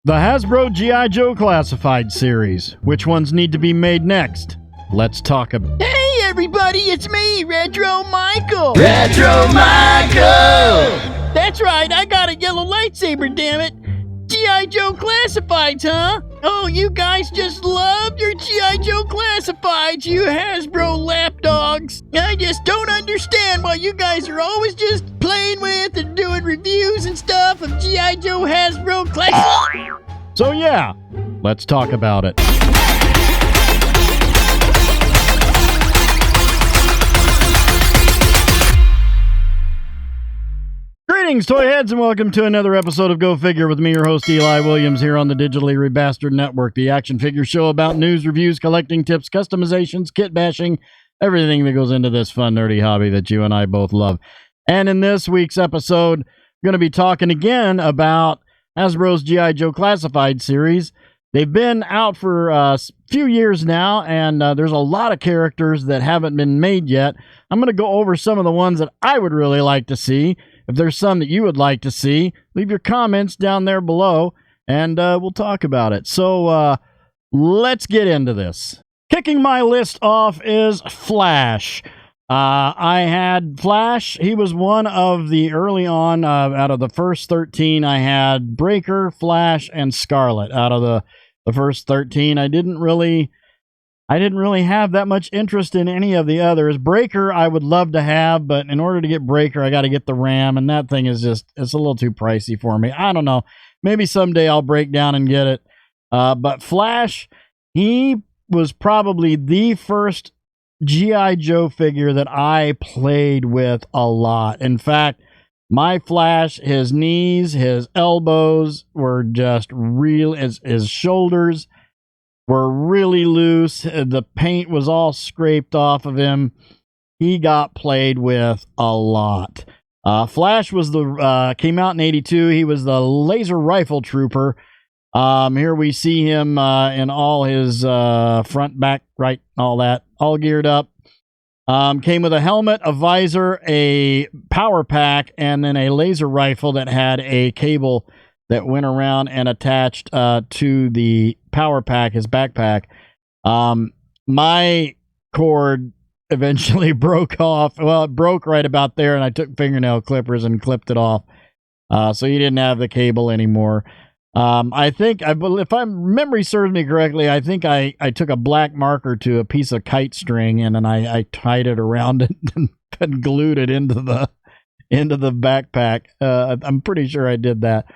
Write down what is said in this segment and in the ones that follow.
The Hasbro G.I. Joe Classified series. Which ones need to be made next? Let's talk about... Hey everybody, it's me, Retro Michael! Retro Michael! That's right, I got a yellow lightsaber, damn it! G.I. Joe Classifieds, huh? Oh, you guys just love your G.I. Joe Classifieds, you Hasbro lapdogs! I just don't understand why you guys are always just playing with and doing reviews and stuff of G.I. Joe Hasbro Classifieds! So yeah, let's talk about it. Greetings, toy heads, and welcome to another episode of Go Figure with me, your host, Eli Williams, here on the Digitally Rebastard Network, the action figure show about news, reviews, collecting tips, customizations, kit bashing, everything that goes into this fun, nerdy hobby that you and I both love. And in this week's episode, we're going to be talking again about Hasbro's G.I. Joe Classified series. They've been out for a few years now, and there's a lot of characters that haven't been made yet. I'm going to go over some of the ones that I would really like to see. If there's some that you would like to see, leave your comments down there below, and we'll talk about it. So let's get into this. Kicking my list off is Flash. I had Flash. He was one of the early on, out of the first 13, I had Breaker, Flash, and Scarlet. Out of the first 13, I didn't really have that much interest in any of the others. Breaker, I would love to have, but in order to get Breaker, I got to get the RAM, and that thing is just, it's a little too pricey for me. I don't know. Maybe someday I'll break down and get it. But Flash, he was probably the first G.I. Joe figure that I played with a lot. In fact, my Flash, his knees, his elbows were just real, his shoulders were really loose. The paint was all scraped off of him. He got played with a lot. Flash was came out in '82. He was the laser rifle trooper. Here we see him in all his front, back, right, all that, all geared up. Came with a helmet, a visor, a power pack, and then a laser rifle that had a cable that went around and attached to the power pack, his backpack. My cord eventually broke off. Well, it broke right about there, and I took fingernail clippers and clipped it off. So he didn't have the cable anymore. I think, if my memory serves me correctly, I think I took a black marker to a piece of kite string, and then I tied it around it and glued it into the backpack. I'm pretty sure I did that.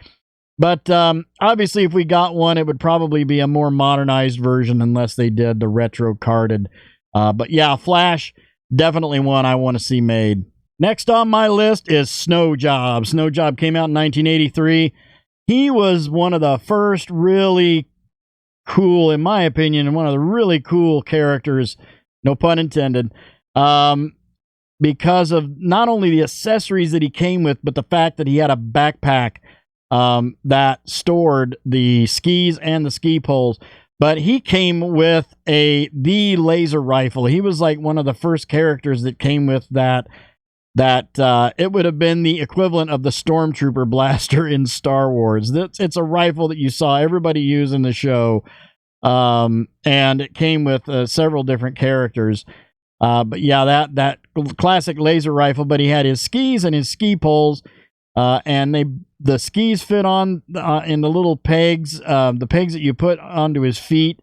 But obviously, if we got one, it would probably be a more modernized version unless they did the retro carded. But yeah, Flash, definitely one I want to see made. Next on my list is Snow Job. Snow Job came out in 1983. He was one of the first really cool, in my opinion, and one of the really cool characters, no pun intended, because of not only the accessories that he came with, but the fact that he had a backpack that stored the skis and the ski poles. But he came with the laser rifle. He was like one of the first characters that came with that it would have been the equivalent of the Stormtrooper blaster in Star Wars. It's a rifle that you saw everybody use in the show, and it came with several different characters. But yeah, that classic laser rifle. But he had his skis and his ski poles, and the skis fit on in the little pegs. The pegs that you put onto his feet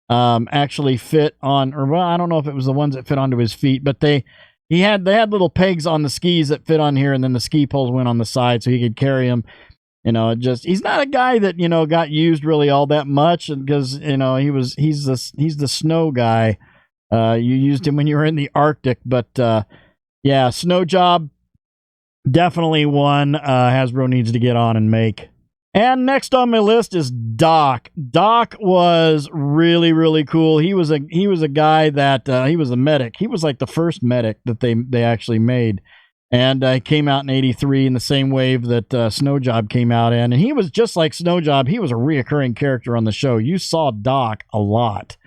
actually fit on, or well, I don't know if it was the ones that fit onto his feet, but they had little pegs on the skis that fit on here, and then the ski poles went on the side so he could carry them. You know, he's not a guy that, you know, got used really all that much, because, you know, he's the snow guy. You used him when you were in the Arctic, but yeah, Snow Job, definitely one Hasbro needs to get on and make. And next on my list is Doc. Doc was really, really cool. He was a guy that he was a medic. He was like the first medic that they actually made, and came out in '83 in the same wave that Snow Job came out in. And he was just like Snow Job. He was a reoccurring character on the show. You saw Doc a lot.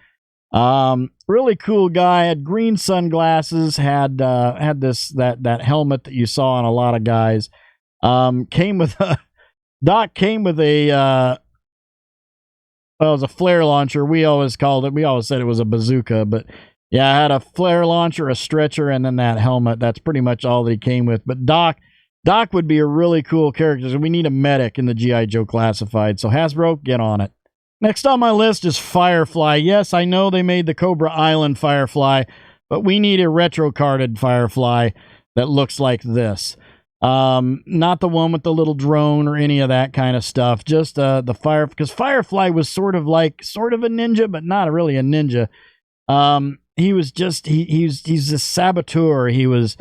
Really cool guy. Had green sunglasses. Had that helmet that you saw on a lot of guys. Doc came with a well, it was a flare launcher. We always said it was a bazooka, but yeah, I had a flare launcher, a stretcher, and then that helmet. That's pretty much all that he came with. But Doc would be a really cool character. So we need a medic in the G.I. Joe Classified. So Hasbro, get on it. Next on my list is Firefly. Yes, I know they made the Cobra Island Firefly, but we need a retro-carded Firefly that looks like this. Not the one with the little drone or any of that kind of stuff. Just because Firefly was sort of a ninja, but not really a ninja. He was just he's a saboteur. He was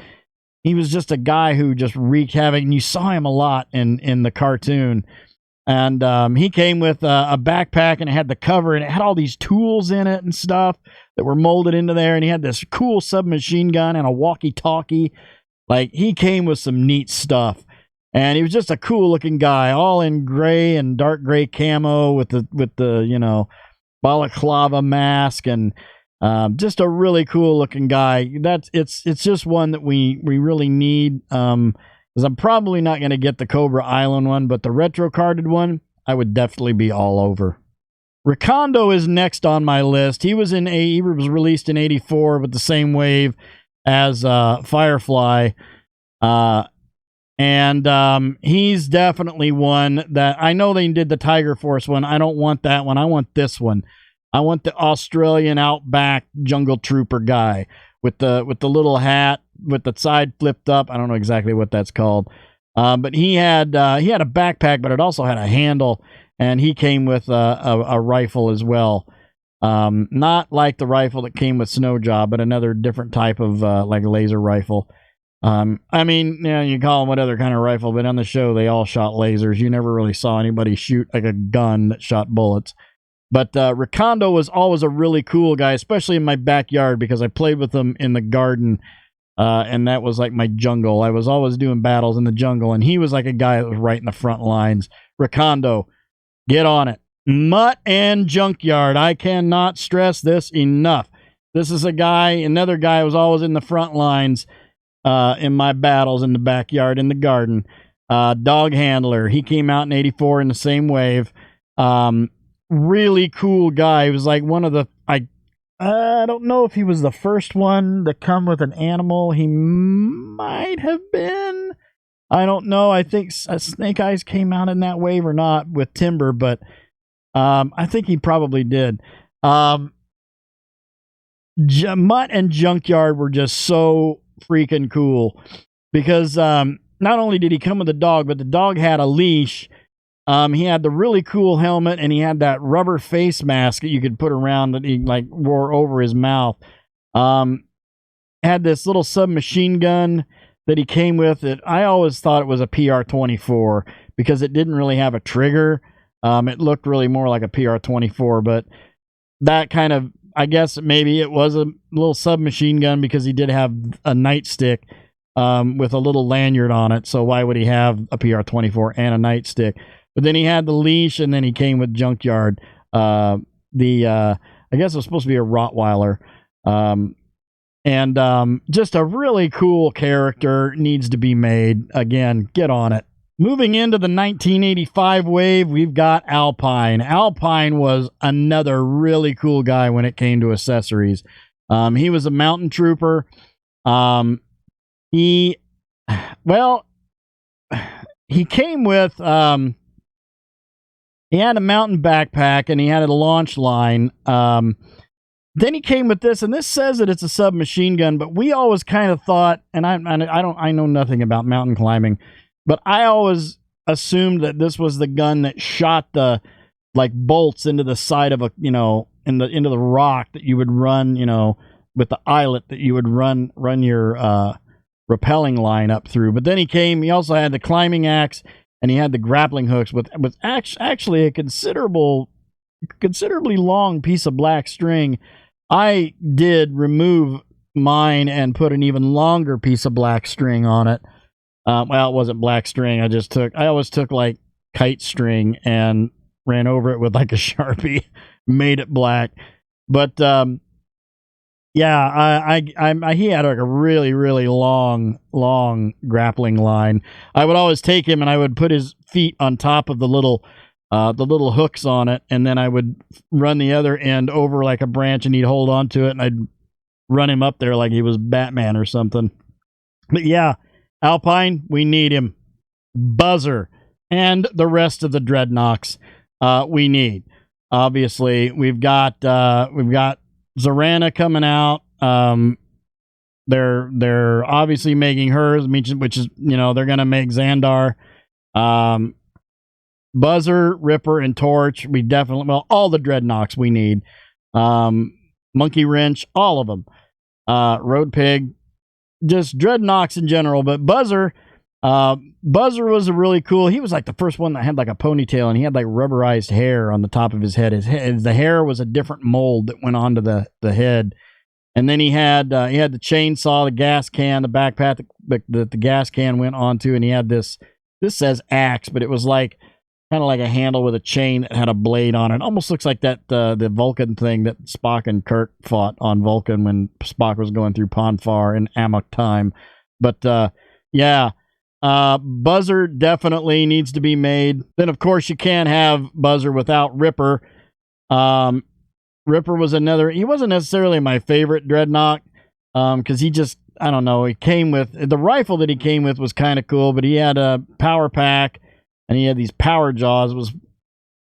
just a guy who just wreaked havoc, and you saw him a lot in the cartoon. And he came with a backpack, and it had the cover, and it had all these tools in it and stuff that were molded into there. And he had this cool submachine gun and a walkie-talkie. Like, he came with some neat stuff. And he was just a cool-looking guy, all in gray and dark gray camo with the balaclava mask, and just a really cool-looking guy. It's just one that we really need. Because I'm probably not going to get the Cobra Island one, but the retro-carded one, I would definitely be all over. Recondo is next on my list. He was released in '84 with the same wave as Firefly. And he's definitely one that I know they did the Tiger Force one. I don't want that one. I want this one. I want the Australian outback jungle trooper guy with the little hat with the side flipped up. I don't know exactly what that's called. But he had a backpack, but it also had a handle, and he came with a rifle as well. Not like the rifle that came with Snowjob, but another different type of like laser rifle. I mean, you call them what other kind of rifle, but on the show they all shot lasers. You never really saw anybody shoot like a gun that shot bullets. But Recondo was always a really cool guy, especially in my backyard, because I played with him in the garden, and that was like my jungle. I was always doing battles in the jungle, and he was like a guy that was right in the front lines. Recondo, get on it. Mutt and Junkyard. I cannot stress this enough. This is another guy who was always in the front lines in my battles in the backyard, in the garden. Dog Handler. He came out in '84 in the same wave. Really cool guy. He was like one of the... I don't know if he was the first one to come with an animal. He might have been. I don't know. I think Snake Eyes came out in that wave or not with Timber, but I think he probably did. Mutt and Junkyard were just so freaking cool because not only did he come with a dog, but the dog had a leash. He had the really cool helmet, and he had that rubber face mask that you could put around that he like wore over his mouth. Had this little submachine gun that he came with. I always thought it was a PR-24 because it didn't really have a trigger. It looked really more like a PR-24, but that kind of, I guess maybe it was a little submachine gun because he did have a nightstick with a little lanyard on it. So why would he have a PR-24 and a nightstick? But then he had the leash, and then he came with Junkyard. I guess it was supposed to be a Rottweiler. And just a really cool character, needs to be made. Again, get on it. Moving into the 1985 wave, we've got Alpine. Alpine was another really cool guy when it came to accessories. He was a mountain trooper. He came with... he had a mountain backpack, and he had a launch line. Then he came with this, and this says that it's a submachine gun, but we always kind of thought, and I know nothing about mountain climbing, but I always assumed that this was the gun that shot the like bolts into the side of into the rock that you would run, with the eyelet that you would run your rappelling line up through. But then he also had the climbing axe, and he had the grappling hooks with actually a considerably long piece of black string. I did remove mine and put an even longer piece of black string on it. Well, it wasn't black string. I always took like kite string and ran over it with like a Sharpie, made it black. But yeah, he had like a really, really long grappling line. I would always take him, and I would put his feet on top of the little the little hooks on it, and then I would run the other end over like a branch, and he'd hold on to it, and I'd run him up there like he was Batman or something. But yeah, Alpine, we need him. Buzzer and the rest of the Dreadnoks we need. Obviously, we've got Zorana coming out. They're obviously making hers, which is, you know, they're gonna make Xandar. Buzzer, Ripper, and Torch. We definitely, well, all the Dreadnoks we need. Monkey Wrench, all of them. Road Pig, just Dreadnoks in general. But Buzzer was a really cool. He was like the first one that had like a ponytail, and he had like rubberized hair on the top of his head. The hair was a different mold that went onto the head. And then he had the chainsaw, the gas can, the backpack that the gas can went onto, and he had this says axe, but it was like kind of like a handle with a chain that had a blade on it. Almost looks like that the Vulcan thing that Spock and Kirk fought on Vulcan when Spock was going through Ponfar in Amok time. But yeah, Buzzer definitely needs to be made. Then of course you can't have Buzzer without Ripper. Ripper was another. He wasn't necessarily my favorite Dreadnought because he just, I don't know. He came with the rifle that he came with was kind of cool, but he had a power pack. And he had these power jaws. It was,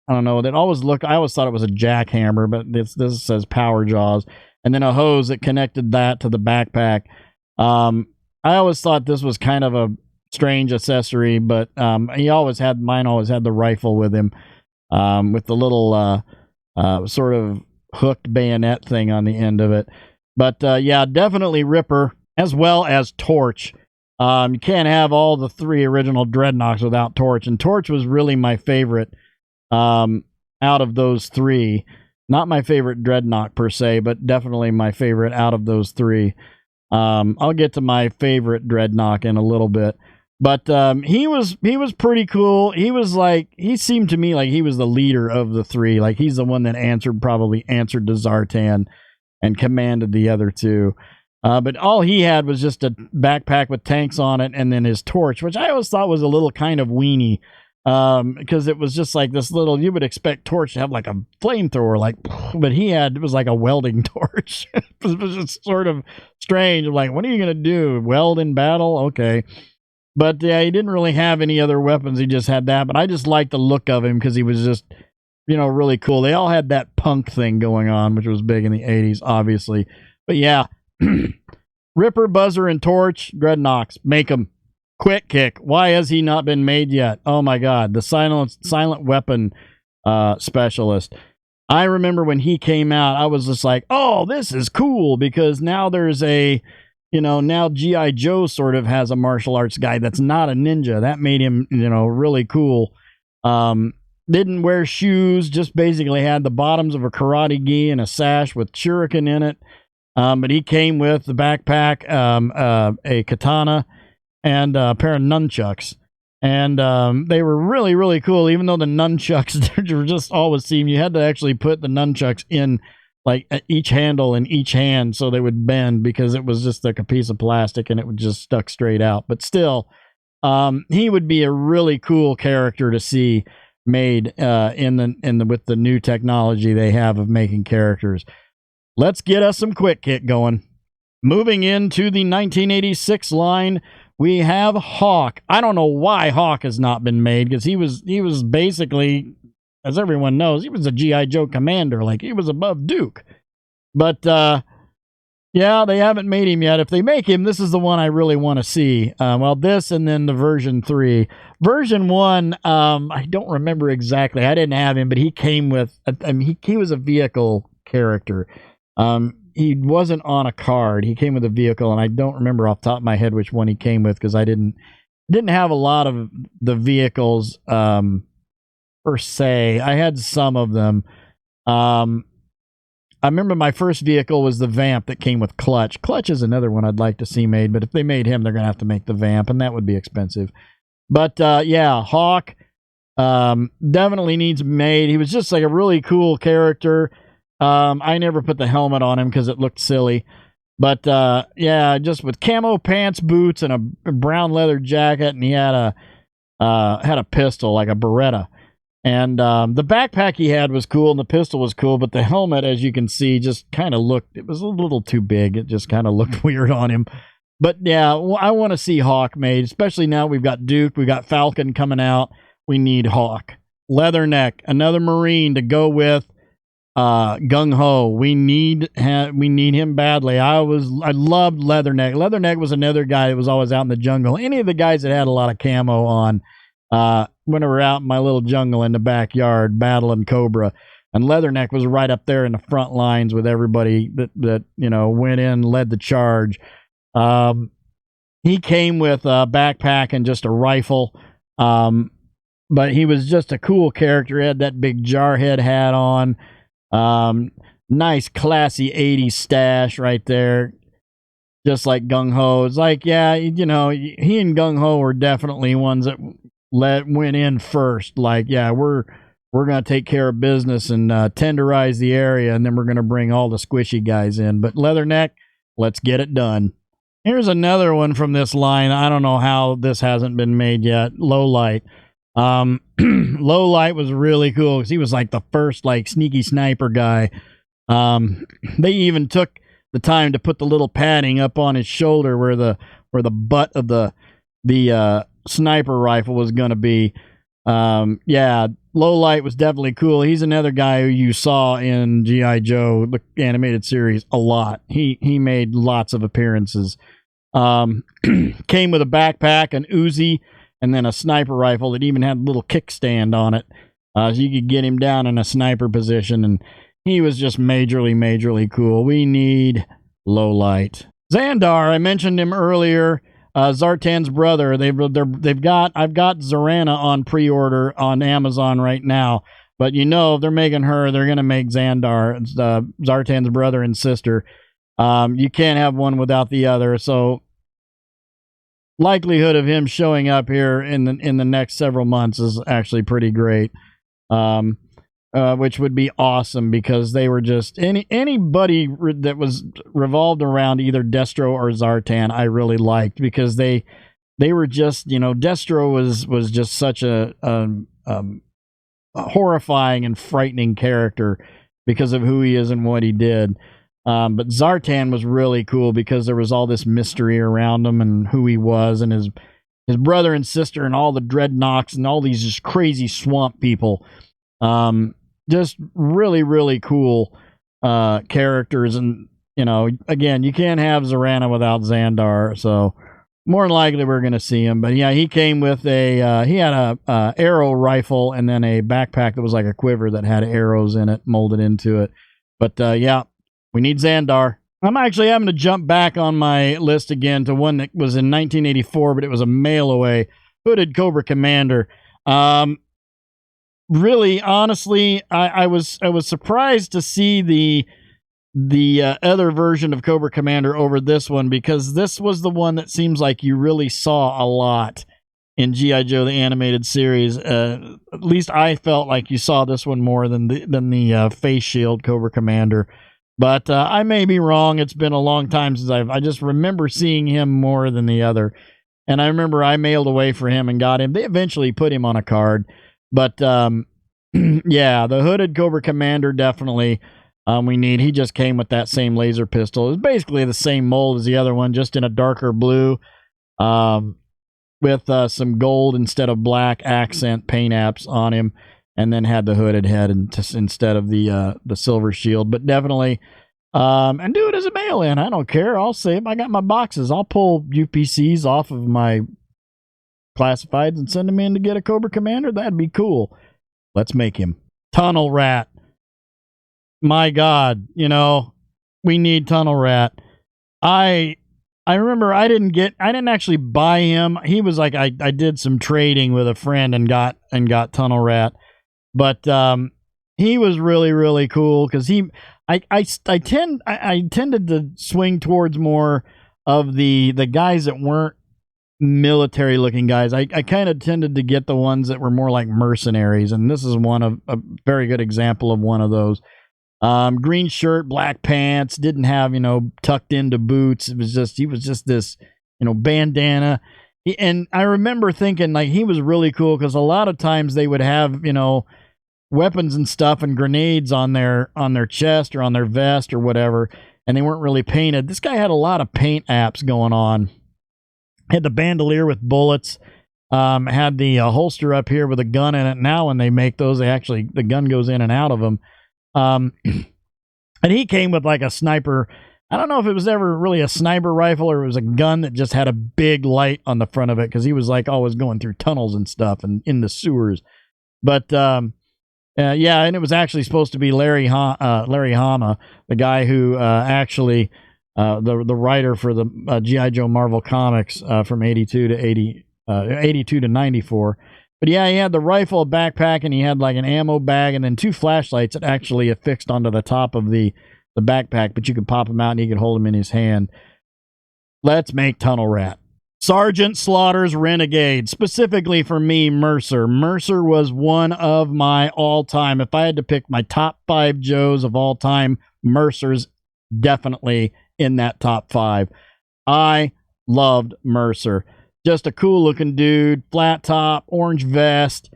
I don't know, that always looked, I always thought it was a jackhammer, but this says power jaws. And then a hose that connected that to the backpack. I always thought this was kind of a strange accessory, but mine always had the rifle with him, with the little sort of hooked bayonet thing on the end of it. But yeah, definitely Ripper, as well as Torch. You can't have all the three original Dreadnoks without Torch, and Torch was really my favorite out of those three. Not my favorite Dreadnought per se, but definitely my favorite out of those three. I'll get to my favorite Dreadnought in a little bit, but he was pretty cool. He seemed to me like he was the leader of the three. Like he's the one that probably answered to Zartan and commanded the other two. But all he had was just a backpack with tanks on it and then his torch, which I always thought was a little kind of weenie, because it was just like this little, you would expect Torch to have like a flamethrower, but it was like a welding torch. It was just sort of strange. Like, what are you going to do? Weld in battle? Okay. But yeah, he didn't really have any other weapons. He just had that. But I just liked the look of him because he was just, really cool. They all had that punk thing going on, which was big in the 80s, obviously. But yeah. Ripper, Buzzer, and Torch, Dreadnoks, make them. Quick Kick, why has he not been made yet? Oh my god, the silent weapon specialist. I remember when he came out, I was just like, oh, this is cool, because now there's now G.I. Joe sort of has a martial arts guy that's not a ninja. That made him, really cool. Didn't wear shoes, just basically had the bottoms of a karate gi and a sash with shuriken in it. But he came with the backpack, a katana, and a pair of nunchucks. And they were really, really cool, even though the nunchucks were just always seemed, you had to actually put the nunchucks in like each handle in each hand so they would bend, because it was just like a piece of plastic and it would just stuck straight out. But still, he would be a really cool character to see made with the new technology they have of making characters. Let's get us some Quick Kick going. Moving into the 1986 line, we have Hawk. I don't know why Hawk has not been made, because he was basically, as everyone knows, he was a G.I. Joe commander. Like, he was above Duke. But, yeah, they haven't made him yet. If they make him, this is the one I really want to see. This and then the version 3. Version 1, I don't remember exactly. I didn't have him, but he came with, he was a vehicle character. He wasn't on a card. He came with a vehicle, and I don't remember off the top of my head which one he came with, because I didn't have a lot of the vehicles per se. I had some of them. I remember my first vehicle was the Vamp that came with Clutch. Clutch is another one I'd like to see made, but if they made him, they're going to have to make the Vamp, and that would be expensive. But yeah, Hawk definitely needs made. He was just like a really cool character. I never put the helmet on him because it looked silly. But yeah, just with camo pants, boots, and a brown leather jacket, and he had a pistol, like a Beretta. And the backpack he had was cool, and the pistol was cool, but the helmet, as you can see, just kind of looked, it was a little too big. It just kind of looked weird on him. But yeah, I want to see Hawk made, especially now we've got Duke, we've got Falcon coming out. We need Hawk. Leatherneck, another Marine to go with Gung Ho. We need him badly. I loved Leatherneck. Leatherneck was another guy that was always out in the jungle. Any of the guys that had a lot of camo on, when we were out in my little jungle in the backyard battling Cobra, and Leatherneck was right up there in the front lines with everybody that went in, led the charge. He came with a backpack and just a rifle, but he was just a cool character. He had that big jarhead hat on. Nice classy 80s stash right there, just like Gung Ho. It's like, yeah, he and Gung Ho were definitely ones that went in first. Like, yeah, we're gonna take care of business and tenderize the area, and then we're gonna bring all the squishy guys in. But Leatherneck, let's get it done. Here's another one from this line. I don't know how this hasn't been made yet. Lowlight. Lowlight was really cool because he was like the first like sneaky sniper guy. They even took the time to put the little padding up on his shoulder where the butt of the sniper rifle was going to be. Yeah, Lowlight was definitely cool. He's another guy who you saw in G.I. Joe, the animated series, a lot. He made lots of appearances. Came with a backpack, an Uzi, and then a sniper rifle that even had a little kickstand on it. So you could get him down in a sniper position, and he was just majorly cool. We need Lowlight. Xandar, I mentioned him earlier. Zartan's brother. I've got Zorana on pre-order on Amazon right now. But if they're making her, they're gonna make Xandar, Zartan's brother and sister. You can't have one without the other. So likelihood of him showing up here in the next several months is actually pretty great. Which would be awesome because they were just anybody that was revolved around either Destro or Zartan I really liked because they were just, Destro was just such a horrifying and frightening character because of who he is and what he did. But Zartan was really cool because there was all this mystery around him and who he was and his brother and sister and all the dreadnoks and all these just crazy swamp people. Just really cool characters. And, again, you can't have Zorana without Xandar. So more than likely we're going to see him. But yeah, he came with he had a arrow rifle and then a backpack that was like a quiver that had arrows in it molded into it. But yeah. We need Xandar. I'm actually having to jump back on my list again to one that was in 1984, but it was a mail away. Hooded Cobra Commander. Really, honestly, I was surprised to see the other version of Cobra Commander over this one because this was the one that seems like you really saw a lot in G.I. Joe the animated series. At least I felt like you saw this one more than the face shield Cobra Commander. But I may be wrong. It's been a long time since I just remember seeing him more than the other. And I remember I mailed away for him and got him. They eventually put him on a card. But, yeah, the Hooded Cobra Commander definitely we need. He just came with that same laser pistol. It was basically the same mold as the other one, just in a darker blue with some gold instead of black accent paint apps on him. And then had the hooded head instead of the silver shield. But definitely, and do it as a mail-in. I don't care. I'll save. I got my boxes. I'll pull UPCs off of my classifieds and send them in to get a Cobra Commander. That'd be cool. Let's make him. Tunnel Rat. My God, we need Tunnel Rat. I remember I didn't actually buy him. He was like I did some trading with a friend and got Tunnel Rat. But he was really cool because I tended to swing towards more of the guys that weren't military looking guys. I kind of tended to get the ones that were more like mercenaries, and this is a very good example of one of those. Green shirt, black pants, didn't have tucked into boots. He was just this bandana. And I remember thinking, like, he was really cool because a lot of times they would have, you know, weapons and stuff and grenades on their chest or on their vest or whatever, and they weren't really painted. This guy had a lot of paint apps going on. Had the bandolier with bullets. Had the holster up here with a gun in it. Now when they make those, the gun goes in and out of them. And he came with like a sniper. I don't know if it was ever really a sniper rifle or it was a gun that just had a big light on the front of it because he was like always going through tunnels and stuff and in the sewers. But yeah, and it was actually supposed to be Larry Hama, the guy who actually the writer for the G.I. Joe Marvel comics from 82 to 94. But yeah, he had the rifle, a backpack, and he had like an ammo bag and then 2 flashlights that actually affixed onto the top of the backpack, but you could pop them out and he could hold them in his hand. Let's make Tunnel Rat. Sergeant Slaughter's Renegade, specifically for me, Mercer. Mercer was one of my all-time, if I had to pick my top 5 Joes of all time, Mercer's definitely in that top 5. I loved Mercer. Just a cool-looking dude, flat top, orange vest,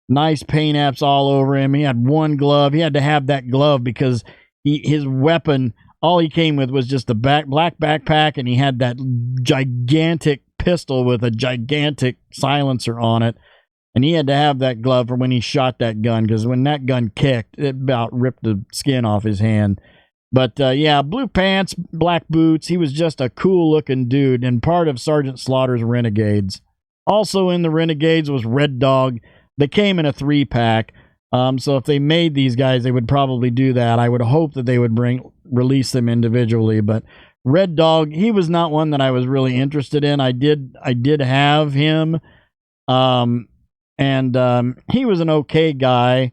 nice paint apps all over him. He had one glove. He had to have that glove because his weapon, all he came with was just a black backpack, and he had that gigantic pistol with a gigantic silencer on it. And he had to have that glove for when he shot that gun, because when that gun kicked, it about ripped the skin off his hand. But yeah, blue pants, black boots. He was just a cool-looking dude and part of Sergeant Slaughter's Renegades. Also in the Renegades was Red Dog. They came in a 3-pack. So if they made these guys, they would probably do that. I would hope that they would release them individually. But Red Dog, he was not one that I was really interested in. I did have him, and he was an okay guy.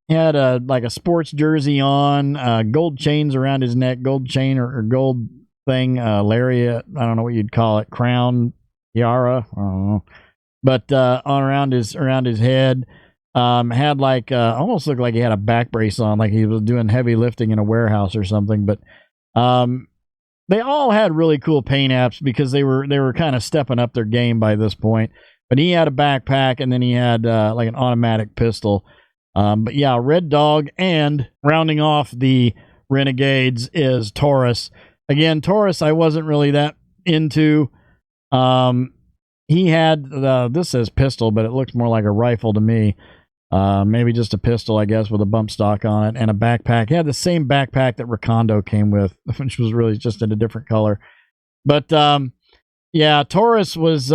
He had like a sports jersey on, gold chains around his neck, gold chain or gold thing, lariat. I don't know what you'd call it, crown, tiara. I don't know, but around his head. Had like almost looked like he had a back brace on, like he was doing heavy lifting in a warehouse or something. But they all had really cool paint apps because they were kind of stepping up their game by this point. But he had a backpack, and then he had like an automatic pistol. But yeah, Red Dog, and rounding off the Renegades is Taurus. Again, Taurus I wasn't really that into. He had this says pistol, but it looks more like a rifle to me. Maybe just a pistol, I guess, with a bump stock on it and a backpack. He had the same backpack that Recondo came with, which was really just in a different color. But yeah, Taurus was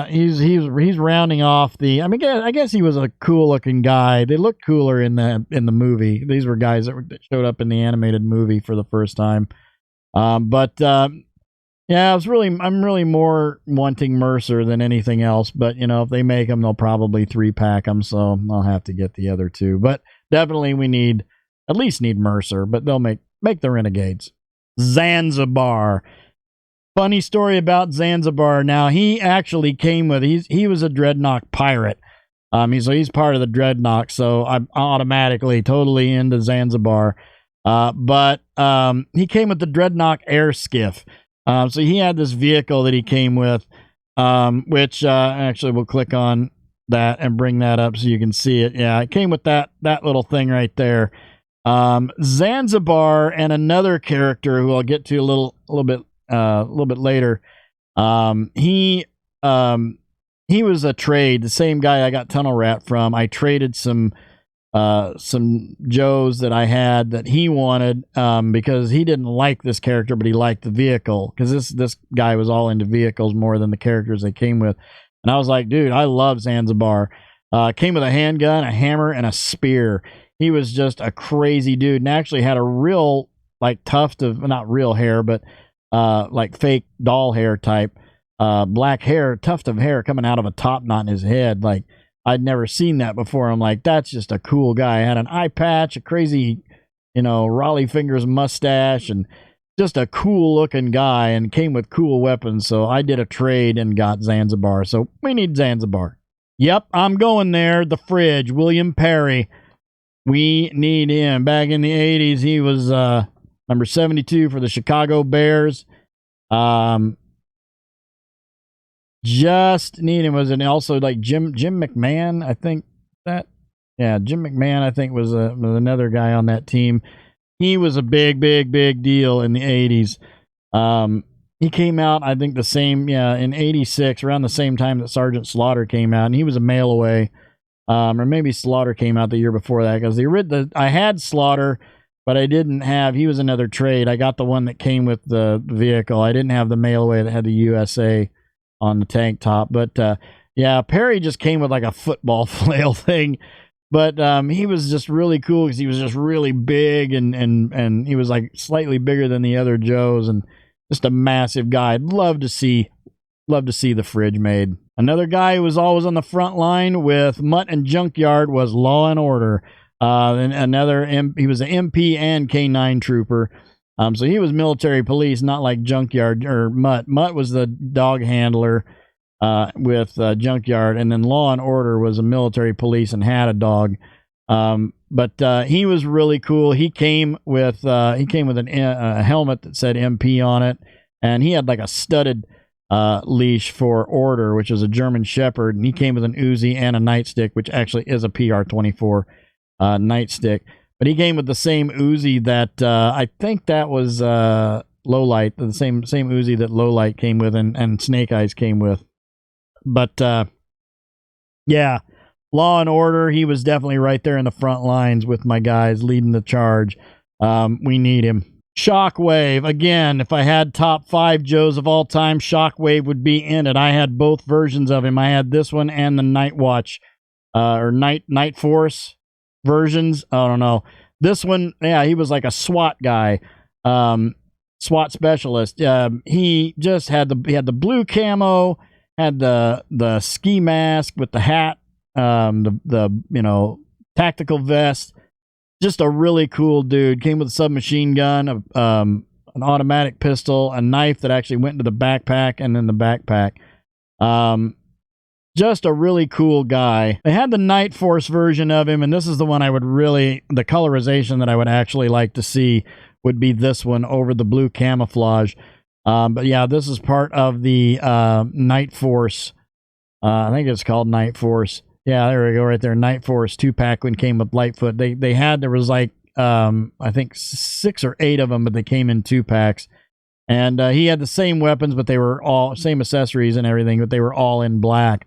he's rounding off the. I mean, I guess he was a cool looking guy. They looked cooler in the movie. These were guys that showed up in the animated movie for the first time. Yeah, I'm really more wanting Mercer than anything else. But you know, if they make them, they'll probably 3-pack them. So I'll have to get the other 2. But definitely we at least need Mercer. But they'll make the Renegades. Zanzibar. Funny story about Zanzibar. Now he actually came with. He was a Dreadnought pirate. He's part of the Dreadnought. So I'm automatically totally into Zanzibar. But he came with the Dreadnought air skiff. So he had this vehicle that he came with, which actually we'll click on that and bring that up so you can see it. Yeah, it came with that little thing right there. Zanzibar and another character who I'll get to a little bit later. He was a trade. The same guy I got Tunnel Rat from. I traded some Joes that I had that he wanted because he didn't like this character, but he liked the vehicle, because this guy was all into vehicles more than the characters they came with. And I was like, dude, I love Zanzibar. Came with a handgun, a hammer, and a spear. He was just a crazy dude, and actually had a real like tuft of, not real hair, but like fake doll hair type black hair, tuft of hair coming out of a top knot in his head. Like, I'd never seen that before. I'm like, that's just a cool guy. I had an eye patch, a crazy, Raleigh Fingers mustache, and just a cool looking guy, and came with cool weapons. So I did a trade and got Zanzibar. So we need Zanzibar. Yep, I'm going there. The fridge, William Perry. We need him. Back in the 80s, he was number 72 for the Chicago Bears. just need him. Was it also like Jim McMahon? I think that, yeah, Jim McMahon, I think was another guy on that team. He was a big deal in the 80s. He came out, I think, in 86, around the same time that Sergeant Slaughter came out, and he was a mail away. Or maybe Slaughter came out the year before that, because I had Slaughter, but I didn't have, he was another trade. I got the one that came with the vehicle. I didn't have the mail away that had the USA on the tank top. But yeah, Perry just came with like a football flail thing. But he was just really cool because he was just really big, and he was like slightly bigger than the other Joes, and just a massive guy. I'd love to see the fridge made. Another guy who was always on the front line with Mutt and Junkyard was Law and Order. And he was an MP and K9 trooper. So he was military police, not like Junkyard or Mutt. Mutt was the dog handler with Junkyard, and then Law and Order was a military police and had a dog. But he was really cool. He came with a helmet that said MP on it, and he had like a studded leash for Order, which is a German Shepherd, and he came with an Uzi and a nightstick, which actually is a PR-24 nightstick. But he came with the same Uzi that I think that was Lowlight, the same Uzi that Lowlight came with, and Snake Eyes came with. But yeah, Law and Order, he was definitely right there in the front lines with my guys leading the charge. We need him. Shockwave, again, if I had top 5 Joes of all time, Shockwave would be in it. I had both versions of him. I had this one and the Night Watch or Night Force versions. I don't know. This one, yeah, he was like a SWAT guy, SWAT specialist. He just had the blue camo, had the ski mask with the hat, the tactical vest. Just a really cool dude. Came with a submachine gun, an automatic pistol, a knife that actually went into the backpack, and then the backpack. Just a really cool guy. They had the Night Force version of him, and this is the one the colorization that I would actually like to see would be this one over the blue camouflage. But yeah, this is part of the Night Force. I think it's called Night Force. Yeah, there we go, right there. Night Force 2-pack when came with Lightfoot. There was like, I think 6 or 8 of them, but they came in 2-packs. And he had the same weapons, but they were all, same accessories and everything, but they were all in black.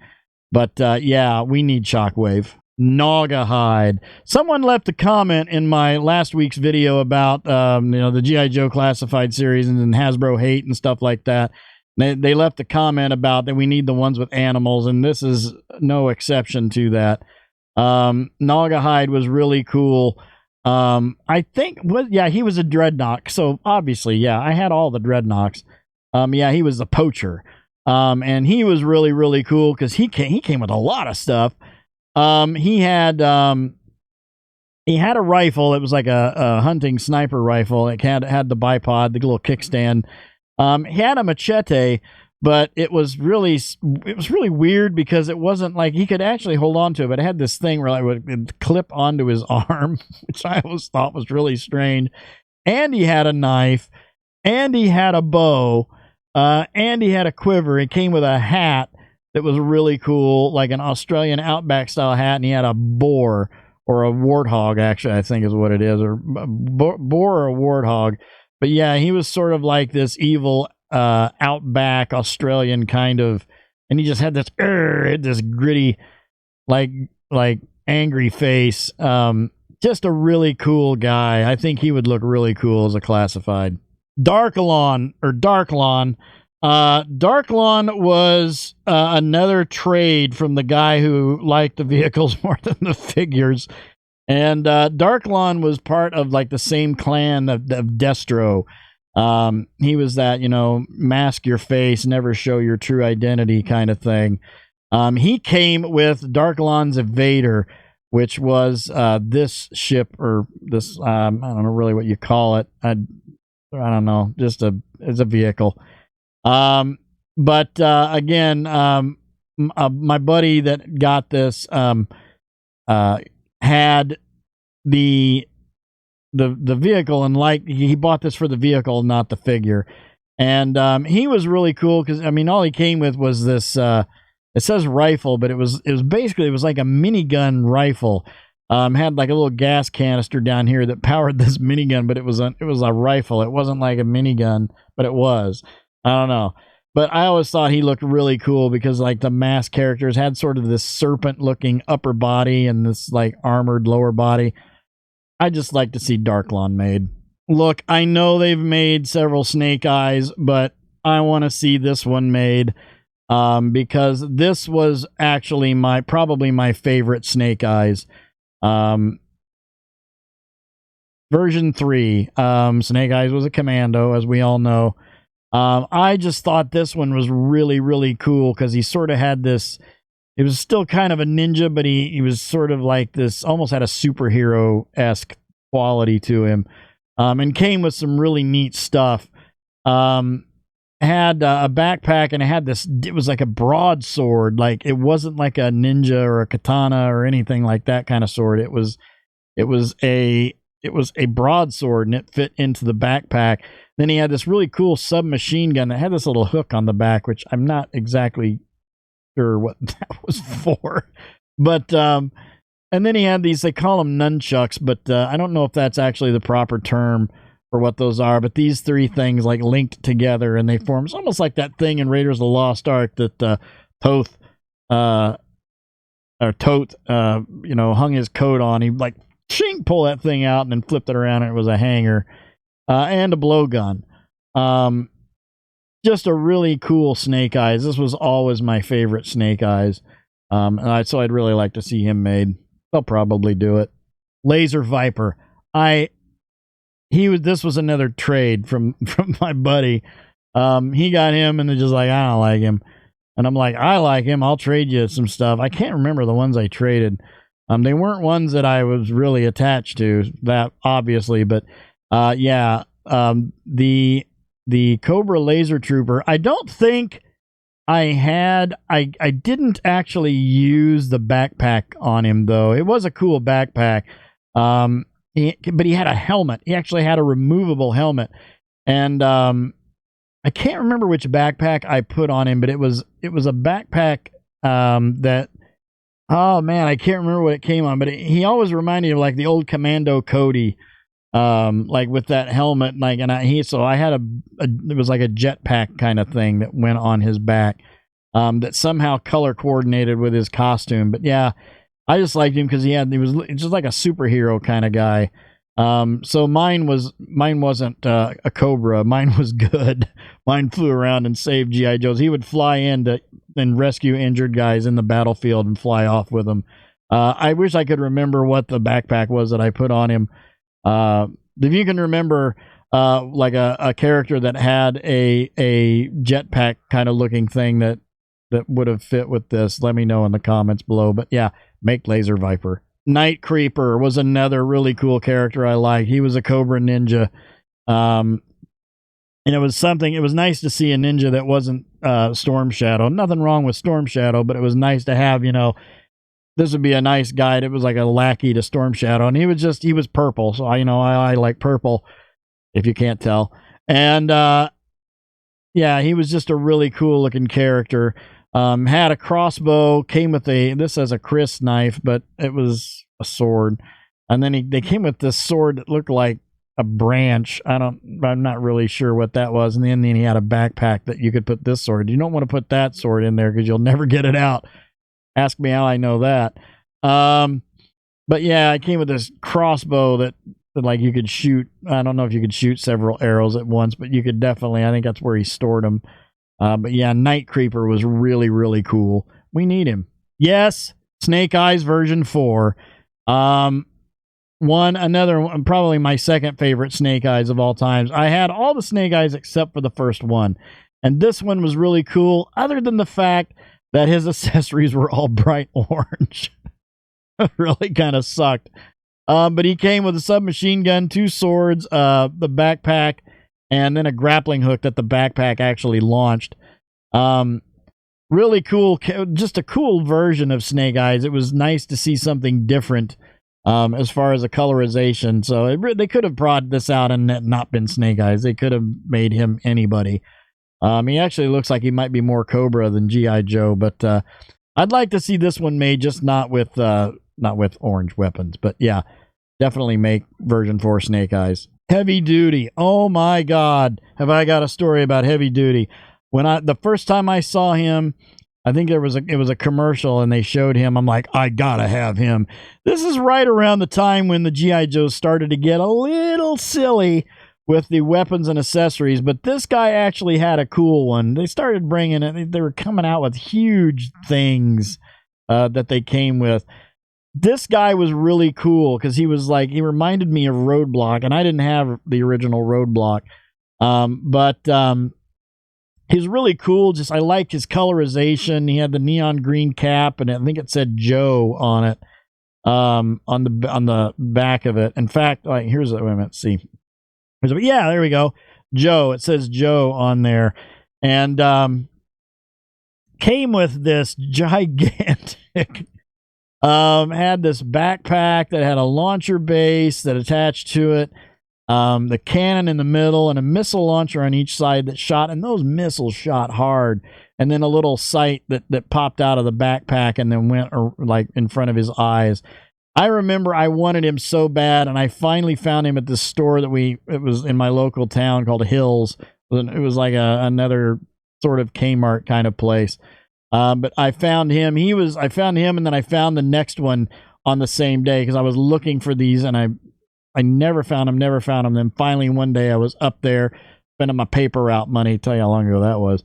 But yeah, we need Shockwave. Naugahyde. Someone left a comment in my last week's video about, the G.I. Joe Classified series and Hasbro hate and stuff like that. They left a comment about that we need the ones with animals, and this is no exception to that. Naugahyde was really cool. I think, he was a Dreadnought, so obviously, yeah, I had all the Dreadnoughts. Yeah, he was the poacher. And he was really, really cool because he came with a lot of stuff. He had a rifle. It was like a hunting sniper rifle. It had the bipod, the little kickstand. He had a machete, but it was really weird because it wasn't like he could actually hold on to it. But it had this thing where it would clip onto his arm, which I always thought was really strange. And he had a knife, and he had a bow, and he had a quiver. It came with a hat that was really cool, like an Australian Outback style hat, and he had a boar or a warthog, actually, I think is what it is, or a boar or a warthog. But yeah, he was sort of like this evil Outback Australian kind of, and he just had this gritty, like angry face. Just a really cool guy. I think he would look really cool as a classified. Darklon. Darklon was another trade from the guy who liked the vehicles more than the figures. And Darklon was part of like the same clan of Destro. He was that, mask your face, never show your true identity kind of thing. He came with Darklon's Evader, which was this ship, or this, I don't know really what you call it. I don't know, it's a vehicle. But again, my buddy that got this had the vehicle, and like he bought this for the vehicle, not the figure. And he was really cool because, I mean, all he came with was this, it says rifle, but it was basically, it was like a minigun rifle. Had like a little gas canister down here that powered this minigun, but it was a rifle. It wasn't like a minigun, but it was. I don't know. But I always thought he looked really cool because like the masked characters had sort of this serpent-looking upper body and this like armored lower body. I just like to see Darklon made. Look, I know they've made several Snake Eyes, but I want to see this one made because this was actually probably my favorite Snake Eyes. Version 3. Snake Eyes was a commando, as we all know. I just thought this one was really, really cool because he sort of had this, it was still kind of a ninja, but he was sort of like this, almost had a superhero-esque quality to him, and came with some really neat stuff. Had a backpack, and it had this, it was like a broadsword, like it wasn't like a ninja or a katana or anything like that kind of sword. It was a broadsword, and it fit into the backpack. Then he had this really cool submachine gun that had this little hook on the back, which I'm not exactly sure what that was for. But, and then he had these, they call them nunchucks, but I don't know if that's actually the proper term for what those are. But these three things like linked together, and they form, it's almost like that thing in Raiders of the Lost Ark that Toth, hung his coat on. He like, ching, pull that thing out and then flipped it around, and it was a hanger. And a blowgun. Just a really cool Snake Eyes. This was always my favorite Snake Eyes. So I'd really like to see him made. They'll probably do it. Laser Viper. This was another trade from my buddy. He got him, and they're just like, I don't like him. And I'm like, I like him. I'll trade you some stuff. I can't remember the ones I traded. They weren't ones that I was really attached to, that obviously, but the Cobra Laser Trooper, I don't think I didn't actually use the backpack on him, though. It was a cool backpack. But he had a helmet. He actually had a removable helmet. And I can't remember which backpack I put on him, but it was a backpack that, oh man, I can't remember what it came on, but he always reminded me of like the old Commando Cody. Like with that helmet, like, and I had it was like a jetpack kind of thing that went on his back, that somehow color coordinated with his costume. But yeah, I just liked him because he was just like a superhero kind of guy. So mine wasn't a Cobra. Mine was good. Mine flew around and saved G.I. Joes. He would fly in and rescue injured guys in the battlefield and fly off with them. I wish I could remember what the backpack was that I put on him. If you can remember, like a character that had a jetpack kind of looking thing that would have fit with this, let me know in the comments below. But yeah, make Laser Viper. Night Creeper was another really cool character I liked. He was a Cobra Ninja. And it was nice to see a ninja that wasn't Storm Shadow. Nothing wrong with Storm Shadow, but it was nice to have, this would be a nice guy. It was like a lackey to Storm Shadow, and he was purple. So I like purple, if you can't tell. And yeah, he was just a really cool looking character. Had a crossbow, came with this as a Chris knife, but it was a sword. And then they came with this sword that looked like a branch. I'm not really sure what that was. And then he had a backpack that you could put this sword. You don't want to put that sword in there because you'll never get it out. Ask me how I know that. But yeah, I came with this crossbow that like you could shoot. I don't know if you could shoot several arrows at once, but you could definitely. I think that's where he stored them. But yeah, Night Creeper was really, really cool. We need him. Yes, Snake Eyes version 4. Another one, probably my second favorite Snake Eyes of all times. I had all the Snake Eyes except for the first one. And this one was really cool, other than the fact that his accessories were all bright orange. Really kind of sucked. But he came with a submachine gun, 2 swords, the backpack, and then a grappling hook that the backpack actually launched. Really cool, just a cool version of Snake Eyes. It was nice to see something different as far as the colorization. So they could have brought this out and not been Snake Eyes. They could have made him anybody. He actually looks like he might be more Cobra than G.I. Joe, but I'd like to see this one made, just not with orange weapons. But yeah, definitely make version 4 Snake Eyes. Heavy Duty. Oh my God, have I got a story about Heavy Duty? The first time I saw him, I think it was a commercial and they showed him. I'm like, I gotta have him. This is right around the time when the G.I. Joes started to get a little silly with the weapons and accessories, but this guy actually had a cool one. They started bringing it. They were coming out with huge things that they came with. This guy was really cool because he reminded me of Roadblock, and I didn't have the original Roadblock. But he's really cool. I liked his colorization. He had the neon green cap, and I think it said Joe on it, on the back of it. In fact, here's wait a minute, see. Yeah, there we go. Joe. It says Joe on there. And came with this gigantic had this backpack that had a launcher base that attached to it, the cannon in the middle, and a missile launcher on each side that shot, and those missiles shot hard. And then a little sight that popped out of the backpack and then went like in front of his eyes. I remember I wanted him so bad, and I finally found him at this store it was in my local town called Hills. It was like another sort of Kmart kind of place. But I found him. I found him, and then I found the next one on the same day because I was looking for these, and I never found them. Then finally one day I was up there spending my paper route money. Tell you how long ago that was.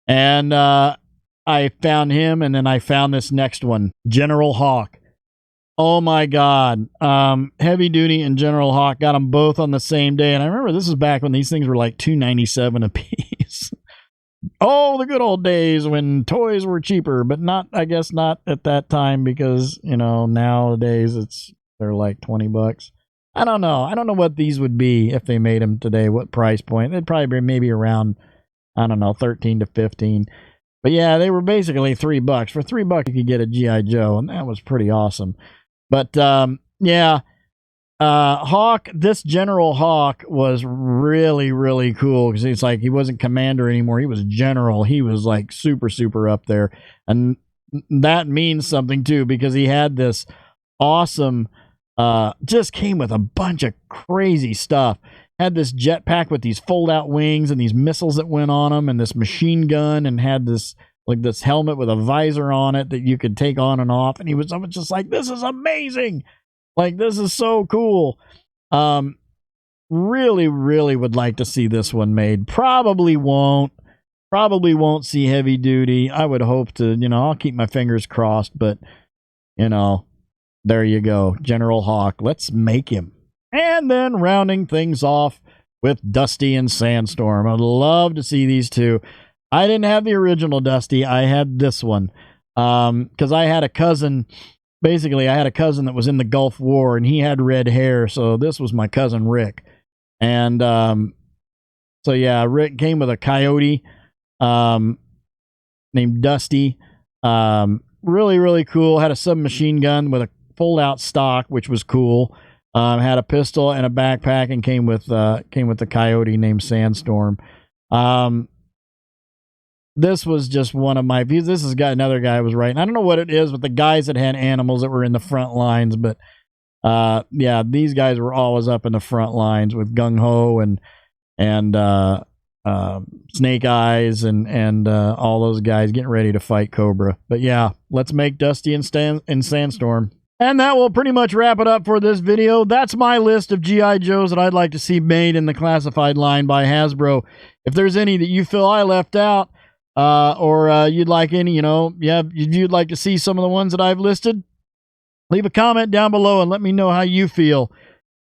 And I found him, and then I found this next one, General Hawk. Oh my God. Heavy Duty and General Hawk, got them both on the same day. And I remember this is back when these things were like $2.97 a piece. Oh, the good old days when toys were cheaper, but I guess not at that time because, nowadays they're like $20. I don't know. I don't know what these would be if they made them today, what price point. They'd probably be maybe around, I don't know, 13 to 15. But yeah, they were basically $3. For $3 you could get a G.I. Joe, and that was pretty awesome. But yeah, Hawk, this General Hawk was really, really cool because it's like he wasn't commander anymore. He was general. He was like super, super up there. And that means something too because he had this awesome, just came with a bunch of crazy stuff. Had this jetpack with these fold-out wings and these missiles that went on them and this machine gun, and had this helmet with a visor on it that you could take on and off. And he was just like, this is amazing. Like, this is so cool. Really, really would like to see this one made. Probably won't see Heavy Duty. I would hope to, I'll keep my fingers crossed, but, there you go. General Hawk. Let's make him. And then rounding things off with Dusty and Sandstorm. I'd love to see these two. I didn't have the original Dusty. I had this one because I had a cousin. Basically, I had a cousin that was in the Gulf War, and he had red hair. So this was my cousin Rick. And so, yeah, Rick came with a coyote named Dusty. Really, really cool. Had a submachine gun with a fold-out stock, which was cool. Had a pistol and a backpack, and came with the coyote named Sandstorm. This was just one of my views. This has got another guy was writing. I don't know what it is with the guys that had animals that were in the front lines, but yeah, these guys were always up in the front lines with Gung Ho and Snake Eyes and all those guys getting ready to fight Cobra. But yeah, let's make Dusty and Sandstorm. And that will pretty much wrap it up for this video. That's my list of G.I. Joes that I'd like to see made in the classified line by Hasbro. If there's any that you feel I left out, or you'd like any, you'd like to see some of the ones that I've listed, leave a comment down below and let me know how you feel.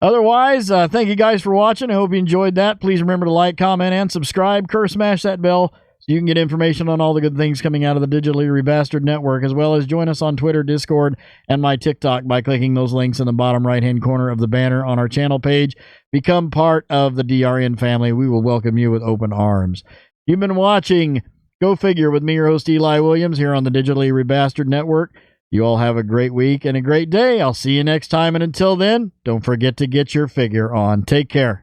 Otherwise, thank you guys for watching. I hope you enjoyed that. Please remember to like, comment, and subscribe. Smash that bell so you can get information on all the good things coming out of the Digitally Rebastard Network, as well as join us on Twitter, Discord, and my TikTok by clicking those links in the bottom right-hand corner of the banner on our channel page. Become part of the DRN family. We will welcome you with open arms. You've been watching Go Figure with me, your host, Eli Williams, here on the Digitally Rebastard Network. You all have a great week and a great day. I'll see you next time, and until then, don't forget to get your figure on. Take care.